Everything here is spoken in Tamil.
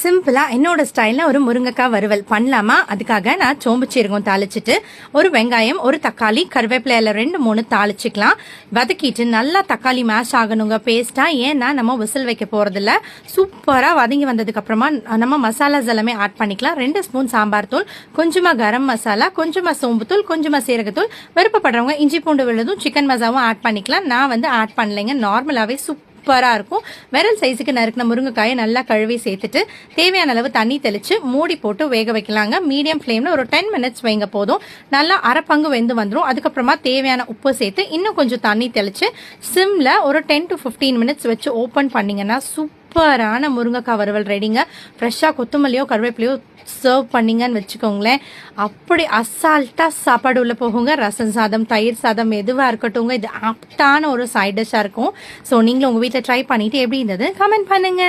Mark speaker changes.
Speaker 1: சிம்பிளா என்னோட ஸ்டைல்ல ஒரு முருங்கைக்காய் வறுவல் பண்ணலாமா? அதுக்காக நான் சோம்பு சீரகம் தாளிச்சிட்டு ஒரு வெங்காயம், ஒரு தக்காளி, கருவேப்பிலையில 2-3 தாளிச்சுக்கலாம். வதக்கிட்டு நல்லா தக்காளி மேஷ் ஆகணுங்க பேஸ்டா. ஏன்னா நம்ம விசில் வைக்க போறதில்ல. சூப்பரா வதங்கி வந்ததுக்கு அப்புறமா நம்ம மசாலாஸ் எல்லாமே ஆட் பண்ணிக்கலாம். 2 ஸ்பூன் சாம்பார் தூள், கொஞ்சமா கரம் மசாலா, கொஞ்சமா சோம்பு தூள், கொஞ்சமா சீரகத்தூள், விருப்பப்படுறவங்க இஞ்சி பூண்டு விழுதும் சிக்கன் மசாவும் ஆட் பண்ணிக்கலாம். நான் வந்து ஆட் பண்ணலைங்க. நார்மலாவே சூப்பரா இருக்கும். விரல் சைஸுக்கு நறுக்கின முருங்கைக்காயை நல்லா கழுவி சேர்த்துட்டு தேவையான அளவு தண்ணி தெளிச்சு மூடி போட்டு வேக வைக்கலாங்க. மீடியம் ஃப்ளேம்ல ஒரு 10 மினிட்ஸ் வைங்க போதும். நல்லா அரை பங்கு வெந்து வந்துடும். அதுக்கப்புறமா தேவையான உப்பு சேர்த்து இன்னும் கொஞ்சம் தண்ணி தெளிச்சு சிம்ல ஒரு 10 to 15 மினிட்ஸ் வச்சு ஓப்பன் பண்ணீங்கன்னா சூப்பரான முருங்கைக்காய் வறுவல் ரெடிங்க. ஃப்ரெஷ்ஷாக கொத்தமல்லியோ கருவேப்பிலையோ சர்வ் பண்ணீங்கன்னு வச்சுக்கோங்களேன், அப்படி அசால்ட்டா சாப்பாடு உள்ள போகுங்க. ரசம் சாதம், தயிர் சாதம் எதுவாக இருக்கட்டும்ங்க, இது ஆப்டான ஒரு சைட் டிஷ்ஷாக இருக்கும். ஸோ நீங்களும் உங்கள் வீட்டில் ட்ரை பண்ணிட்டு எப்படி இருந்தது கமெண்ட் பண்ணுங்க.